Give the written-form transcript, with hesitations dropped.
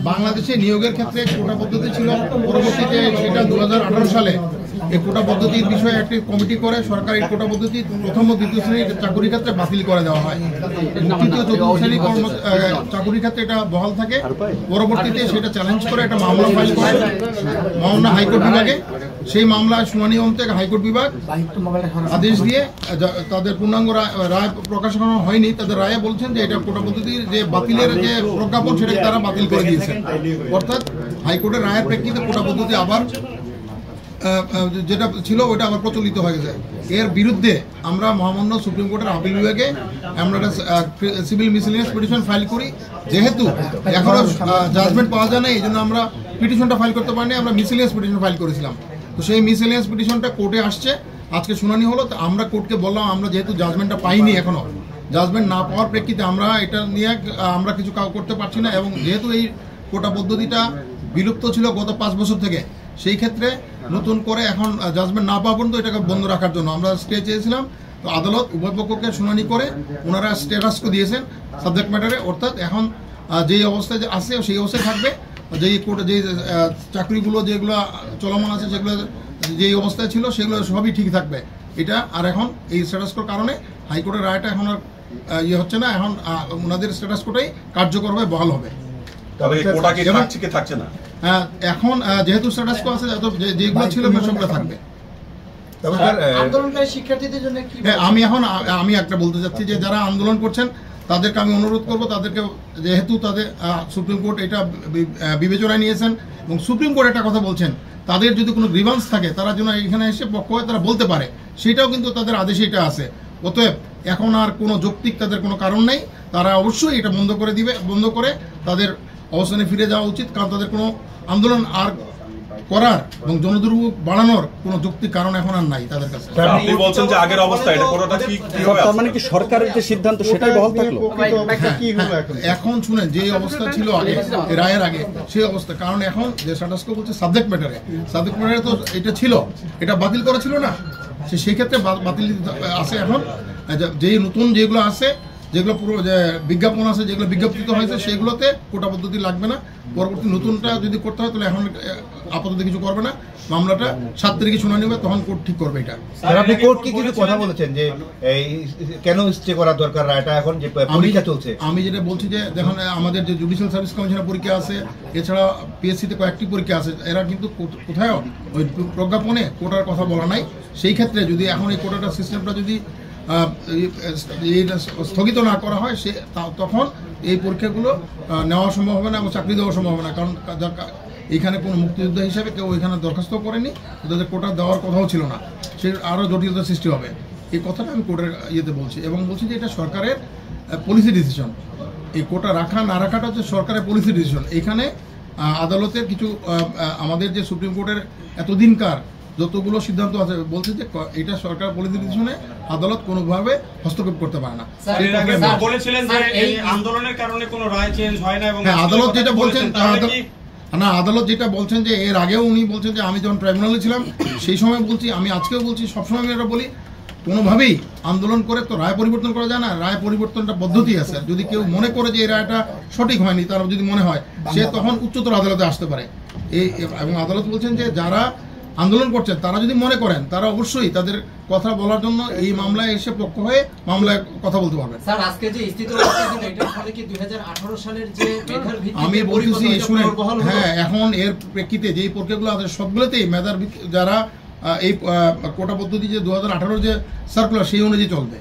বাংলাদেশে নিয়োগের ক্ষেত্রে কোটা পদ্ধতি ছিল, পরবর্তীতে সেটা 2018 সালে এই কোটা পদ্ধতির বিষয়ে একটি কমিটি করে সরকার এই কোটা পদ্ধতি প্রথম ও দ্বিতীয় শ্রেণীর চাকুরির ক্ষেত্রে বাতিল করে দেওয়া হয়। তৃতীয় চতুর্থ শ্রেণীর চাকুরির ক্ষেত্রে এটা বহাল থাকে। পরবর্তীতে সেটা চ্যালেঞ্জ করে একটা মামলা ফাইল করে মামলা হাইকোর্ট বিভাগে। সেই মামলায় শুনানি অন্তে হাইকোর্ট বিভাগ আদেশ দিয়ে তাদের পূর্ণাঙ্গ রায় প্রকাশ করানো হয়নি। তাদের রায়ে বলছেন যে এটা কোটা পদ্ধতির যে বাতিলের যে প্রজ্ঞাপন সেটাকে তারা বাতিল করে দিয়েছেন। অর্থাৎ হাইকোর্টের রায়ের প্রেক্ষিতে কোটা পদ্ধতি আবার যেটা ছিল ওইটা আবার প্রচলিত হয়ে গেছে। এর বিরুদ্ধে আমরা মহামান্য সুপ্রিম কোর্টের আপিল বিভাগে আমরা সিভিল মিসেলিনিয়াস পিটিশন ফাইল করি। যেহেতু এখনো জাজমেন্ট পাওয়া যায় না, এই জন্য আমরা পিটিশনটা ফাইল করতে পারিনি, আমরা মিসেলিনিয়াস পিটিশন ফাইল করেছিলাম। তো সেই মিসেলিনিয়াস পিটিশনটা কোর্টে আসছে, আজকে শুনানি হলো। তো আমরা কোর্টকে বললাম আমরা যেহেতু জাজমেন্টটা পাইনি, এখনো জাজমেন্ট না পাওয়ার প্রেক্ষিতে আমরা এটা নিয়ে আমরা কিছু করতে পারছি না। এবং যেহেতু এই কোটা পদ্ধতিটা বিলুপ্ত ছিল গত 5 বছর থেকে, সেই ক্ষেত্রে নতুন করে এখন জাজমেন্ট না পাওয়া পর্যন্ত এটাকে বন্ধ রাখার জন্য আমরা স্টে চেয়েছিলাম। তো আদালত উভয় পক্ষকে শুনানি করে ওনারা স্টেটাসকো দিয়েছেন সাবজেক্ট ম্যাটারে। অর্থাৎ এখন যেই অবস্থায় আছে সেই অবস্থায় থাকবে। যেই কোর্টে যে চাকরিগুলো যেগুলো চলমান আছে সেগুলো যেই অবস্থায় ছিল সেগুলো সবই ঠিক থাকবে এটা। আর এখন এই স্টেটাসকোর কারণে হাইকোর্টের রায়টা এখন আর ইয়ে হচ্ছে না, এখন ওনাদের স্টেটাসকোটাই কার্যকর হবে, বহাল হবে। এখন যেহেতু স্ট্যাটাসকো আছে যেগুলো ছিল সবগুলো থাকবে। আমি একটা বলতে চাচ্ছি যে যারা আন্দোলন করছেন তাদেরকে আমি অনুরোধ করব, তাদেরকে যেহেতু তাদের সুপ্রিম কোর্ট এটা বিবেচনায় নিয়েছেন এবং সুপ্রিম কোর্ট একটা কথা বলছেন, তাদের যদি কোনো গ্রিভান্স থাকে তারা যেন এখানে এসে পক্ষ হয়ে তারা বলতে পারে, সেটাও কিন্তু তাদের আদেশে এটা আছে। অতএব এখন আর কোনো যৌক্তিক তাদের কোনো কারণ নেই, তারা অবশ্যই এটা বন্ধ করে দিবে, বন্ধ করে তাদের অবস্থানে ফিরে যাওয়া উচিত। কারণ তাদের কোনো আন্দোলন আর করার এবং জনদুর্ভোগ বাড়ানোর কোনো যৌক্তিক কারণ এখন আর নাই তাদের কাছে। আপনি বলছেন যে আগের অবস্থা এটা পুরোটা কি তার মানে কি সরকারের যে সিদ্ধান্ত সেটাই বহাল থাকলো? এখন শুনেন যে অবস্থা ছিল আগে রায়ের আগে সেই অবস্থা, কারণ এখন যে স্ট্যাটাসকো বলছে সাবজেক্ট ম্যাটারে তো এটা ছিল, এটা বাতিল করা ছিল না, সেই ক্ষেত্রে বাতিল আছে। এখন যেই নতুন যেগুলো আছে, যেগুলো পুরো যে বিজ্ঞাপন আছে, যেগুলো বিজ্ঞাপিত হয়েছে সেগুলোতে কোটা পদ্ধতি লাগবে না। পরবর্তী নতুনটা যদি করতে হয় তাহলে এখন আপাতত কিছু করবে না, মামলাটা 7 তারিখে শুনানি হবে, তখন কোর্ট ঠিক করবে এটা। আপনি কোর্ট কি কিছু কথা বলেছেন যে এই কেন স্টে করা দরকার, এটা এখন যে পরীক্ষা চলছে? আমি যেটা বলছি যে দেখুন আমাদের যে জুডিশিয়াল সার্ভিস কমিশনের পরীক্ষা আছে, এছাড়া পিএসসিতে কয়েকটি পরীক্ষা আছে, এরা কিন্তু কোথাও ওই প্রজ্ঞাপনে কোটার কথা বলা নাই। সেই ক্ষেত্রে যদি এখন এই কোটাটা সিস্টেমটা যদি স্থগিত না করা হয় তখন এই পরীক্ষাগুলো নেওয়া সম্ভব হবে না এবং চাকরি দেওয়া সম্ভব হবে না। কারণ এখানে কোনো মুক্তিযোদ্ধা হিসাবে কেউ এখানে দরখাস্ত করেনি, তাদের কোটা দেওয়ার কথাও ছিল না, সে আরও জটিলতার সৃষ্টি হবে। এই কথাটা আমি কোর্টের ইয়েতে বলছি এবং বলছি যে এটা সরকারের পলিসি ডিসিশন। এই কোটা রাখা না রাখাটা হচ্ছে সরকারের পলিসি ডিসিশন। এখানে আদালতের কিছু আমাদের যে সুপ্রিম কোর্টের এতদিনকার যতগুলো সিদ্ধান্ত আছে বলছে যে এটা সরকার পলিসি ডিসিশনে আদালত কোনোভাবে হস্তক্ষেপ করতে পারে না। আদালত যেটা বলছেন না, আদালত যেটা বলছেন যে এর আগেও উনি বলছেন যে আমি যখন ট্রাইব্যুনালে ছিলাম সেই সময় বলছি, আমি আজকেও বলছি, সবসময় আমি এটা বলি, কোনোভাবেই আন্দোলন করে তো রায় পরিবর্তন করা যায় না। রায় পরিবর্তনটা পদ্ধতি আছে, যদি কেউ মনে করে যে এই রায়টা সঠিক হয়নি, তার যদি মনে হয় সে তখন উচ্চতর আদালতে আসতে পারে। এবং আদালত বলছেন যে যারা আন্দোলন করছেন তারা যদি মনে করেন তারা অবশ্যই তাদের কথা বলার জন্য এই মামলায় এসে পক্ষ হয়ে মামলায় কথা বলতে পারবেন। আমি বলতেছি শুনেন, হ্যাঁ এখন এর প্রেক্ষিতে যে প্রক্রিয়াগুলো আছে সবগুলোতেই মেধার যারা এই কোটা পদ্ধতি যে 2018 যে সার্কুলার সেই অনুযায়ী চলবে।